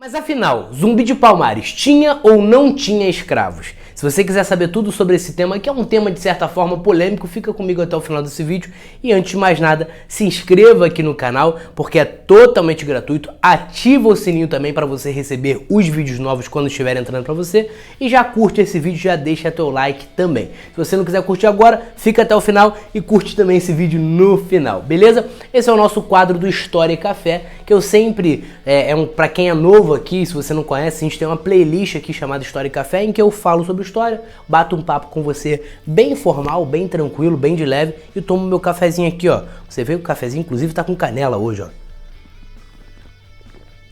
Mas afinal, Zumbi de Palmares tinha ou não tinha escravos? Se você quiser saber tudo sobre esse tema, que é um tema de certa forma polêmico, fica comigo até o final desse vídeo. E antes de mais nada, se inscreva aqui no canal, porque é totalmente gratuito. Ativa o sininho também para você receber os vídeos novos quando estiver entrando para você. E já curte esse vídeo, já deixa teu like também. Se você não quiser curtir agora, fica até o final e curte também esse vídeo no final, beleza? Esse é o nosso quadro do História e Café, que eu sempre, para quem é novo aqui, se você não conhece, a gente tem uma playlist aqui chamada História e Café, em que eu falo sobre história, bato um papo com você bem informal, bem tranquilo, bem de leve, e tomo meu cafezinho aqui, ó. Você vê que o cafezinho, inclusive, tá com canela hoje, ó.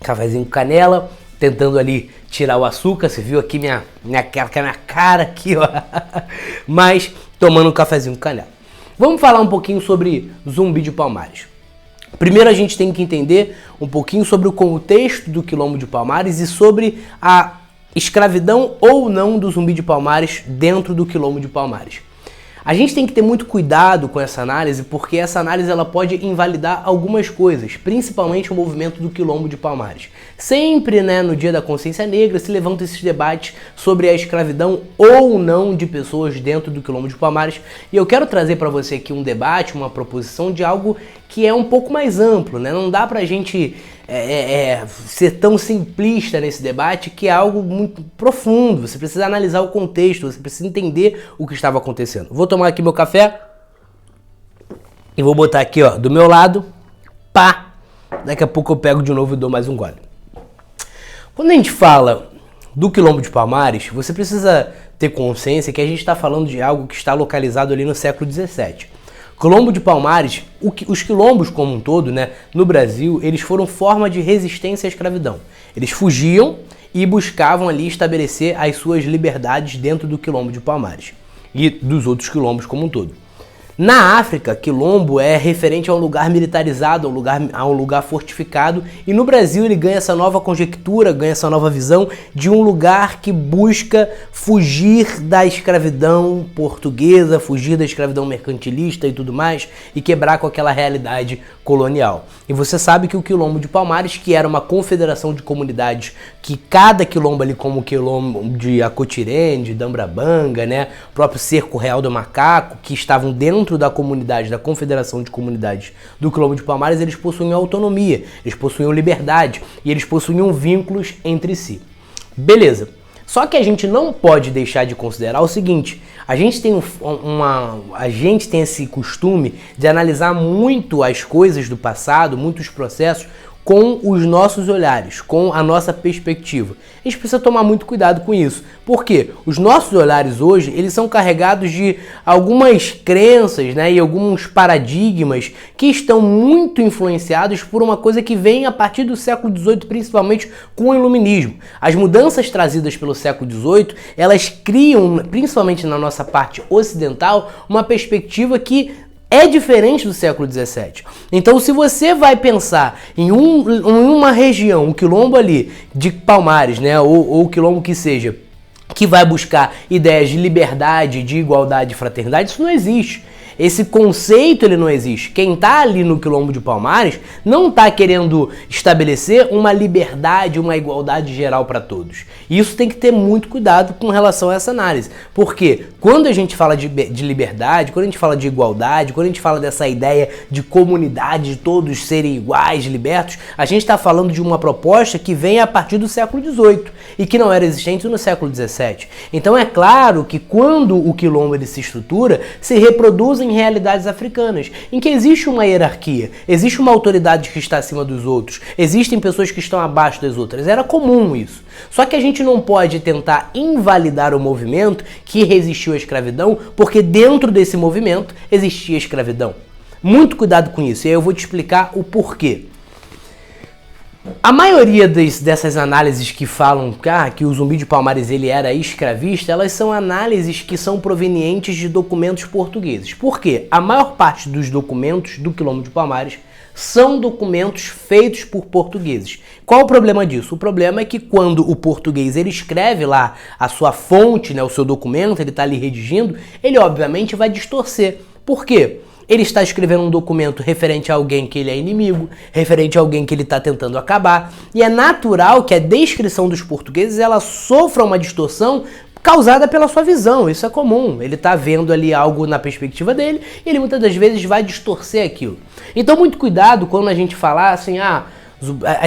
Cafezinho com canela, tentando ali tirar o açúcar, você viu aqui minha cara aqui, ó. Mas tomando um cafezinho com canela. Vamos falar um pouquinho sobre Zumbi de Palmares. Primeiro a gente tem que entender um pouquinho sobre o contexto do Quilombo de Palmares e sobre a escravidão ou não do Zumbi de Palmares dentro do Quilombo de Palmares. A gente tem que ter muito cuidado com essa análise, porque essa análise ela pode invalidar algumas coisas, principalmente o movimento do Quilombo de Palmares. Sempre, no Dia da Consciência Negra, se levantam esses debates sobre a escravidão ou não de pessoas dentro do Quilombo de Palmares. E eu quero trazer para você aqui um debate, uma proposição de algo que é um pouco mais amplo, Não dá pra gente ser tão simplista nesse debate, que é algo muito profundo. Você precisa analisar o contexto, você precisa entender o que estava acontecendo. Vou tomar aqui meu café e vou botar aqui, ó, do meu lado, pá! Daqui a pouco eu pego de novo e dou mais um gole. Quando a gente fala do Quilombo de Palmares, você precisa ter consciência que a gente está falando de algo que está localizado ali no século XVII. Quilombo de Palmares, os quilombos como um todo, no Brasil, eles foram forma de resistência à escravidão. Eles fugiam e buscavam ali estabelecer as suas liberdades dentro do Quilombo de Palmares e dos outros quilombos como um todo. Na África, quilombo é referente a um lugar militarizado, a um lugar fortificado, e no Brasil ele ganha essa nova conjectura, ganha essa nova visão de um lugar que busca fugir da escravidão portuguesa, fugir da escravidão mercantilista e tudo mais, e quebrar com aquela realidade colonial. E você sabe que o Quilombo de Palmares, que era uma confederação de comunidades, que cada quilombo ali, como o quilombo de Acotirene, de Dambrabanga, o próprio Cerco Real do Macaco, que estavam dentro da comunidade, da Confederação de Comunidades do Quilombo de Palmares, eles possuíam autonomia, eles possuíam liberdade e eles possuíam vínculos entre si. Beleza. Só que a gente não pode deixar de considerar o seguinte: a gente tem esse costume de analisar muito as coisas do passado, muitos processos, com os nossos olhares, com a nossa perspectiva. A gente precisa tomar muito cuidado com isso. Por quê? Os nossos olhares hoje, eles são carregados de algumas crenças, e alguns paradigmas que estão muito influenciados por uma coisa que vem a partir do século XVIII, principalmente com o Iluminismo. As mudanças trazidas pelo século XVIII, elas criam, principalmente na nossa parte ocidental, uma perspectiva que é diferente do século XVII. Então, se você vai pensar em uma região, um quilombo ali de Palmares, ou quilombo que seja, que vai buscar ideias de liberdade, de igualdade e fraternidade, isso não existe. Esse conceito ele não existe. Quem está ali no Quilombo de Palmares não está querendo estabelecer uma liberdade, uma igualdade geral para todos. Isso tem que ter muito cuidado com relação a essa análise. Porque quando a gente fala de liberdade, quando a gente fala de igualdade, quando a gente fala dessa ideia de comunidade, de todos serem iguais, libertos, a gente está falando de uma proposta que vem a partir do século XVIII e que não era existente no século XVII. Então é claro que quando o quilombo ele se estrutura, se reproduzem realidades africanas, em que existe uma hierarquia, existe uma autoridade que está acima dos outros, existem pessoas que estão abaixo das outras. Era comum isso. Só que a gente não pode tentar invalidar o movimento que resistiu à escravidão, porque dentro desse movimento existia escravidão. Muito cuidado com isso, e aí eu vou te explicar o porquê. A maioria dessas análises que falam que o Zumbi de Palmares ele era escravista, elas são análises que são provenientes de documentos portugueses. Por quê? A maior parte dos documentos do Quilombo de Palmares são documentos feitos por portugueses. Qual o problema disso? O problema é que quando o português ele escreve lá a sua fonte, o seu documento, ele está ali redigindo, ele obviamente vai distorcer. Por quê? ele está escrevendo um documento referente a alguém que ele é inimigo, referente a alguém que ele está tentando acabar, e é natural que a descrição dos portugueses ela sofra uma distorção causada pela sua visão, isso é comum. Ele está vendo ali algo na perspectiva dele e ele muitas das vezes vai distorcer aquilo. Então muito cuidado quando a gente falar assim, a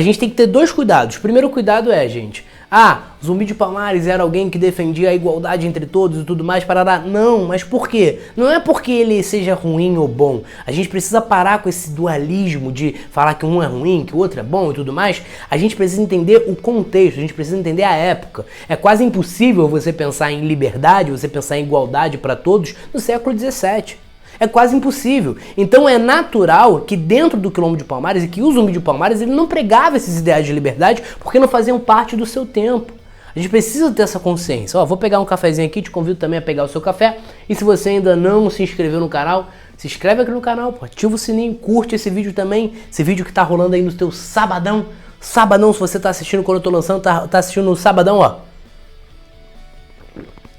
gente tem que ter dois cuidados. O primeiro cuidado é, gente, Zumbi de Palmares era alguém que defendia a igualdade entre todos e tudo mais, parará. Não, mas por quê? Não é porque ele seja ruim ou bom. A gente precisa parar com esse dualismo de falar que um é ruim, que o outro é bom e tudo mais. A gente precisa entender o contexto, a gente precisa entender a época. É quase impossível você pensar em liberdade, você pensar em igualdade para todos no século XVII. É quase impossível. Então é natural que dentro do Quilombo de Palmares, e que o Zumbi de Palmares, ele não pregava esses ideais de liberdade porque não faziam parte do seu tempo. A gente precisa ter essa consciência. Vou pegar um cafezinho aqui, te convido também a pegar o seu café. E se você ainda não se inscreveu no canal, se inscreve aqui no canal, ativa o sininho, curte esse vídeo também. Esse vídeo que tá rolando aí no teu sabadão. Sabadão, se você tá assistindo quando eu tô lançando, tá assistindo no sabadão,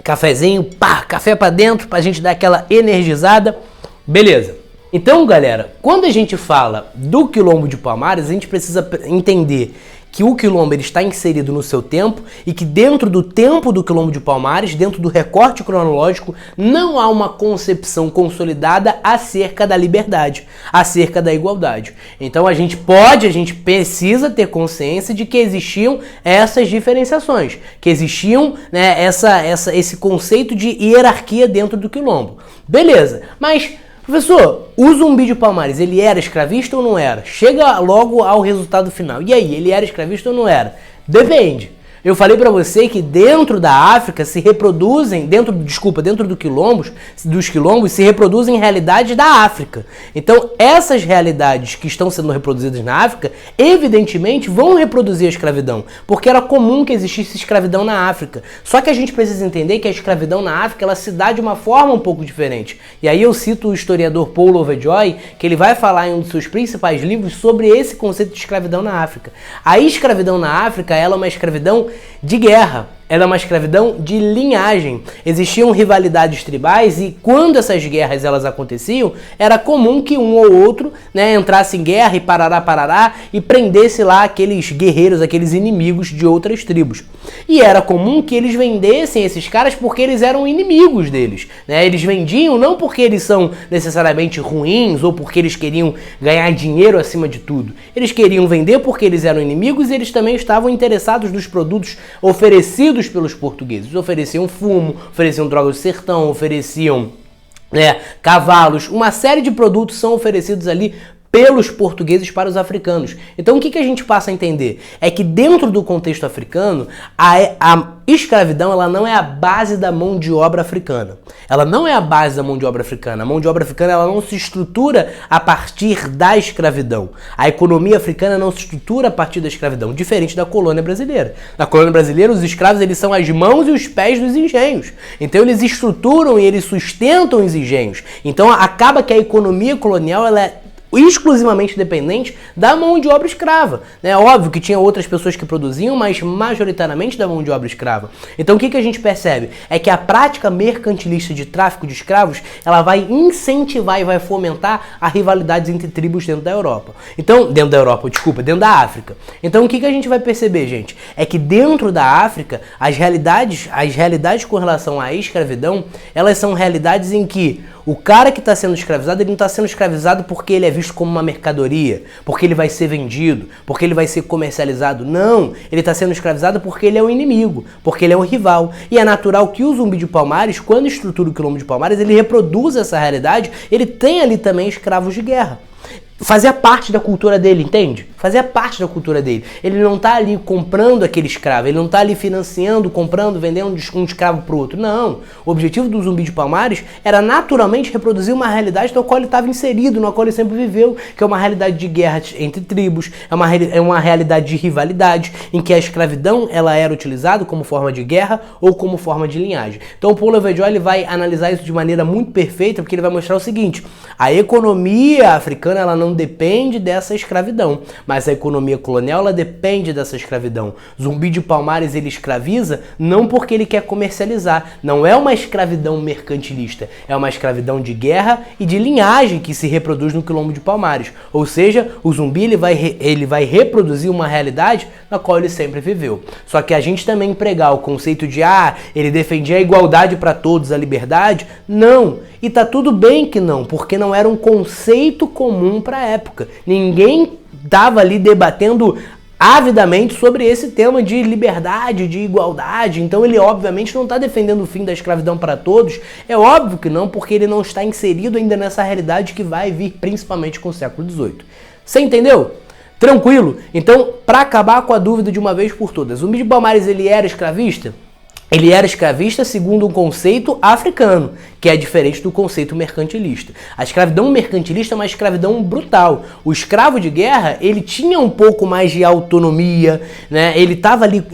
Cafezinho, café pra dentro, pra gente dar aquela energizada. Beleza. Então, galera, quando a gente fala do Quilombo de Palmares, a gente precisa entender que o Quilombo ele está inserido no seu tempo e que dentro do tempo do Quilombo de Palmares, dentro do recorte cronológico, não há uma concepção consolidada acerca da liberdade, acerca da igualdade. Então a gente precisa ter consciência de que existiam essas diferenciações, que existiam, né, esse conceito de hierarquia dentro do Quilombo. Beleza, mas professor, o Zumbi de Palmares, ele era escravista ou não era? Chega logo ao resultado final. E aí, ele era escravista ou não era? Depende. Eu falei pra você que dentro da África se reproduzem, dentro dos quilombos se reproduzem realidades da África. Então, essas realidades que estão sendo reproduzidas na África, evidentemente vão reproduzir a escravidão, porque era comum que existisse escravidão na África. Só que a gente precisa entender que a escravidão na África, ela se dá de uma forma um pouco diferente. E aí eu cito o historiador Paul Lovejoy, que ele vai falar em um dos seus principais livros sobre esse conceito de escravidão na África. A escravidão na África, ela é uma escravidão de guerra. Era uma escravidão de linhagem. Existiam rivalidades tribais e quando essas guerras elas aconteciam, era comum que um ou outro, né, entrasse em guerra e parará e prendesse lá aqueles guerreiros, aqueles inimigos de outras tribos. E era comum que eles vendessem esses caras porque eles eram inimigos deles, né? Eles vendiam não porque eles são necessariamente ruins ou porque eles queriam ganhar dinheiro acima de tudo. Eles queriam vender porque eles eram inimigos e eles também estavam interessados nos produtos oferecidos pelos portugueses. Ofereciam fumo, ofereciam drogas do sertão, ofereciam cavalos, uma série de produtos são oferecidos ali pelos portugueses para os africanos. Então o que a gente passa a entender? É que dentro do contexto africano, a escravidão ela não é a base da mão de obra africana. Ela não é a base da mão de obra africana. A mão de obra africana ela não se estrutura a partir da escravidão. A economia africana não se estrutura a partir da escravidão, diferente da colônia brasileira. Na colônia brasileira, os escravos eles são as mãos e os pés dos engenhos. Então eles estruturam e eles sustentam os engenhos. Então acaba que a economia colonial ela é exclusivamente dependente da mão de obra escrava. É óbvio que tinha outras pessoas que produziam, mas majoritariamente da mão de obra escrava. Então o que a gente percebe? É que a prática mercantilista de tráfico de escravos, ela vai incentivar e vai fomentar a rivalidades entre tribos dentro da Europa. Então, dentro da África. Então o que a gente vai perceber, gente? É que dentro da África, as realidades com relação à escravidão, elas são realidades em que o cara que está sendo escravizado, ele não está sendo escravizado porque ele é visto como uma mercadoria, porque ele vai ser vendido, porque ele vai ser comercializado. Não, ele está sendo escravizado porque ele é um inimigo, porque ele é um rival. E é natural que o Zumbi de Palmares, quando estrutura o Quilombo de Palmares, ele reproduz essa realidade, ele tem ali também escravos de guerra. Fazia parte da cultura dele, entende? Fazia parte da cultura dele. Ele não tá ali comprando aquele escravo, ele não tá ali financiando, comprando, vendendo um escravo pro outro. Não. O objetivo do Zumbi de Palmares era naturalmente reproduzir uma realidade na qual ele estava inserido, na qual ele sempre viveu, que é uma realidade de guerra entre tribos, é uma realidade de rivalidade, em que a escravidão ela era utilizada como forma de guerra ou como forma de linhagem. Então o Paul Lovejoy ele vai analisar isso de maneira muito perfeita, porque ele vai mostrar o seguinte: a economia africana ela não não depende dessa escravidão, mas a economia colonial ela depende dessa escravidão. Zumbi de Palmares ele escraviza não porque ele quer comercializar, não é uma escravidão mercantilista, é uma escravidão de guerra e de linhagem que se reproduz no Quilombo de Palmares. Ou seja, o zumbi ele vai reproduzir uma realidade na qual ele sempre viveu. Só que a gente também pregar o conceito de ele defendia a igualdade para todos, a liberdade, não. E tá tudo bem que não, porque não era um conceito comum para a época. Ninguém estava ali debatendo avidamente sobre esse tema de liberdade, de igualdade. Então ele obviamente não está defendendo o fim da escravidão para todos. É óbvio que não, porque ele não está inserido ainda nessa realidade que vai vir principalmente com o século XVIII. Você entendeu? Tranquilo? Então, para acabar com a dúvida de uma vez por todas, Zumbi de Palmares ele era escravista? Ele era escravista segundo um conceito africano, que é diferente do conceito mercantilista. A escravidão mercantilista é uma escravidão brutal. O escravo de guerra, ele tinha um pouco mais de autonomia, né? Ele estava ali,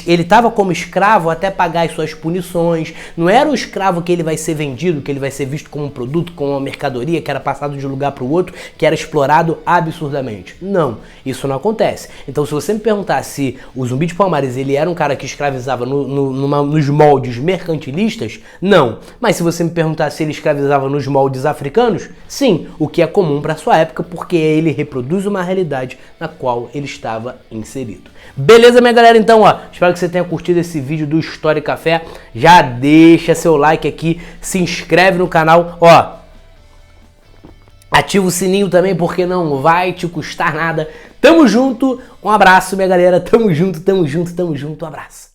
ele estava como escravo até pagar as suas punições. Não era o escravo que ele vai ser vendido, que ele vai ser visto como um produto, como uma mercadoria, que era passado de um lugar para o outro, que era explorado absurdamente. Não, isso não acontece. Então, se você me perguntar se o Zumbi de Palmares ele era um cara que escravizava nos moldes mercantilistas, não. Mas se você me perguntar se ele escravizava nos moldes africanos, sim, o que é comum para sua época, porque ele reproduz uma realidade na qual ele estava inserido. Beleza, minha galera? Então, espero que você tenha curtido esse vídeo do História e Café. Já deixa seu like aqui, se inscreve no canal, ativa o sininho também, porque não vai te custar nada. Tamo junto, um abraço, minha galera. Tamo junto, um abraço.